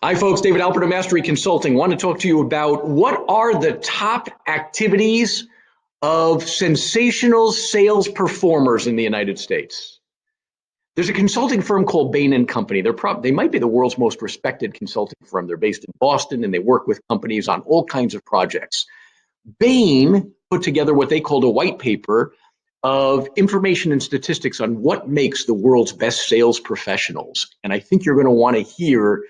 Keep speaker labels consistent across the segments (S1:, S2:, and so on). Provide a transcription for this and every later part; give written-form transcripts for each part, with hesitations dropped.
S1: Hi, folks. David Alpert of Mastery Consulting. Want to talk to you about what are the top activities of sensational sales performers in the United States. There's a consulting firm called Bain and Company. They might be the world's most respected consulting firm. They're based in Boston, and they work with companies on all kinds of projects. Bain put together what they called a white paper of information and statistics on what makes the world's best sales professionals. And I think you're going to want to hear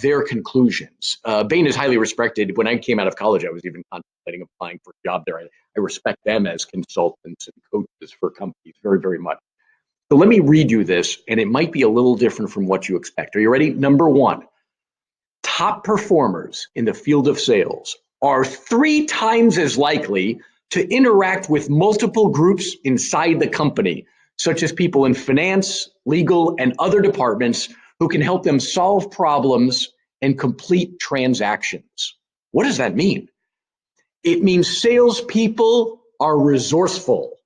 S1: their conclusions. Bain is highly respected. When I came out of college, I was even contemplating applying for a job there. I respect them as consultants and coaches for companies very, very much. So let me read you this, and it might be a little different from what you expect. Are you ready? Number one, top performers in the field of sales are 3 times as likely to interact with multiple groups inside the company, such as people in finance, legal, and other departments who can help them solve problems and complete transactions. What does that mean? It means salespeople are resourceful.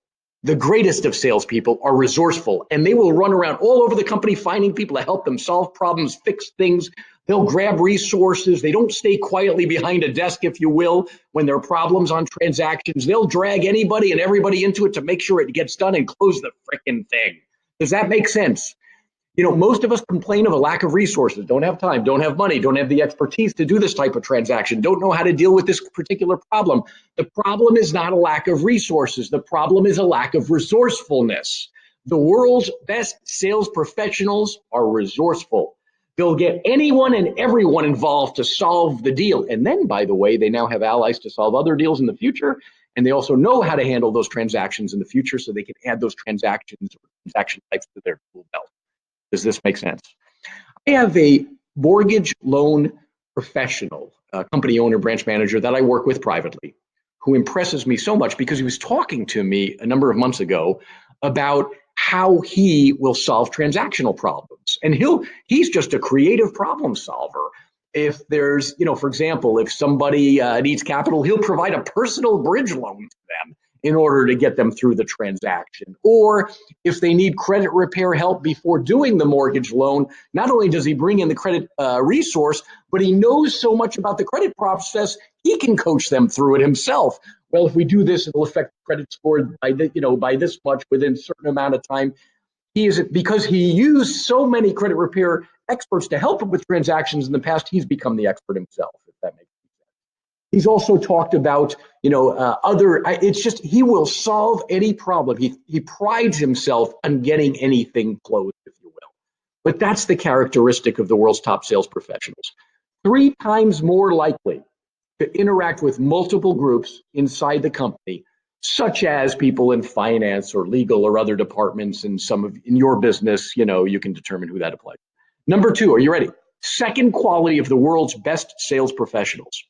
S1: The greatest of salespeople are resourceful, and they will run around all over the company finding people to help them solve problems, fix things. They'll grab resources. They don't stay quietly behind a desk, if you will, when there are problems on transactions. They'll drag anybody and everybody into it to make sure it gets done and close the frickin' thing. Does that make sense? You know, most of us complain of a lack of resources, don't have time, don't have money, don't have the expertise to do this type of transaction, don't know how to deal with this particular problem. The problem is not a lack of resources. The problem is a lack of resourcefulness. The world's best sales professionals are resourceful. They'll get anyone and everyone involved to solve the deal. And then, by the way, they now have allies to solve other deals in the future. And they also know how to handle those transactions in the future so they can add those transactions or transaction types to their tool belt. Does this make sense? I have a mortgage loan professional, company owner, branch manager that I work with privately, who impresses me so much because he was talking to me a number of months ago about how he will solve transactional problems. And he's just a creative problem solver. If there's, for example, if somebody needs capital, he'll provide a personal bridge loan to them in order to get them through the transaction. Or if they need credit repair help before doing the mortgage loan, not only does he bring in the credit resource, but he knows so much about the credit process, he can coach them through it himself. Well, if we do this, it'll affect credit score by this much within a certain amount of time. Because he used so many credit repair experts to help him with transactions in the past, he's become the expert himself, if that makes sense. He's also talked about, he will solve any problem. He prides himself on getting anything closed, if you will. But that's the characteristic of the world's top sales professionals. 3 times more likely to interact with multiple groups inside the company, such as people in finance or legal or other departments in your business, you can determine who that applies. Number 2, are you ready? Second quality of the world's best sales professionals.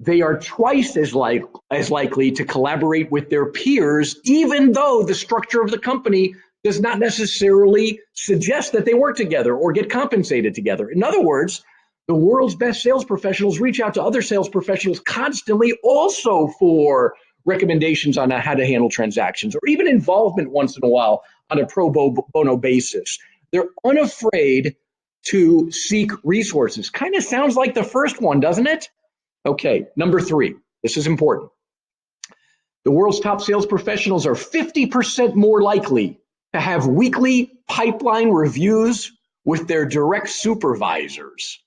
S1: They are twice as likely to collaborate with their peers, even though the structure of the company does not necessarily suggest that they work together or get compensated together. In other words, the world's best sales professionals reach out to other sales professionals constantly also for recommendations on how to handle transactions or even involvement once in a while on a pro bono basis. They're unafraid to seek resources. Kind of sounds like the first one, doesn't it? Okay, number 3, this is important. The world's top sales professionals are 50% more likely to have weekly pipeline reviews with their direct supervisors.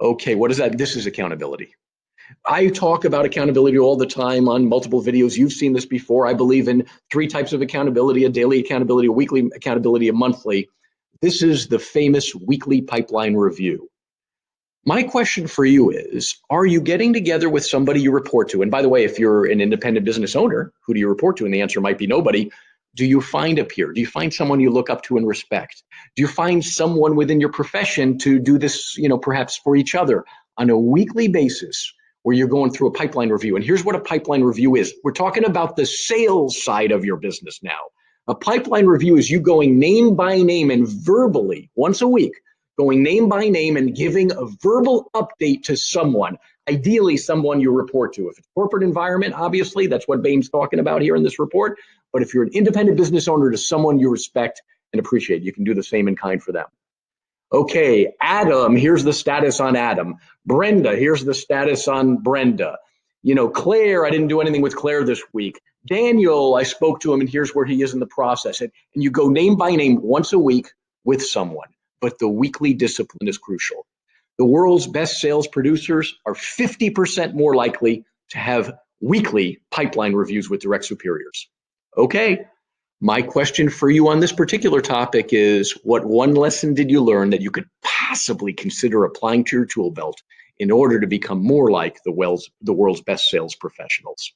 S1: Okay, what is that? This is accountability. I talk about accountability all the time on multiple videos. You've seen this before. I believe in 3 types of accountability: a daily accountability, a weekly accountability, a monthly. This is the famous weekly pipeline review. My question for you is, are you getting together with somebody you report to? And by the way, if you're an independent business owner, who do you report to? And the answer might be nobody. Do you find a peer? Do you find someone you look up to and respect? Do you find someone within your profession to do this, perhaps for each other on a weekly basis where you're going through a pipeline review? And here's what a pipeline review is. We're talking about the sales side of your business now. A pipeline review is you going name by name and verbally once a week, going name by name and giving a verbal update to someone, ideally someone you report to. If it's corporate environment, obviously, that's what Bain's talking about here in this report. But if you're an independent business owner, to someone you respect and appreciate, you can do the same in kind for them. Okay, Adam, here's the status on Adam. Brenda, here's the status on Brenda. Claire, I didn't do anything with Claire this week. Daniel, I spoke to him and here's where he is in the process. And you go name by name once a week with someone, but the weekly discipline is crucial. The world's best sales producers are 50% more likely to have weekly pipeline reviews with direct superiors. Okay, my question for you on this particular topic is, what one lesson did you learn that you could possibly consider applying to your tool belt in order to become more like the world's best sales professionals?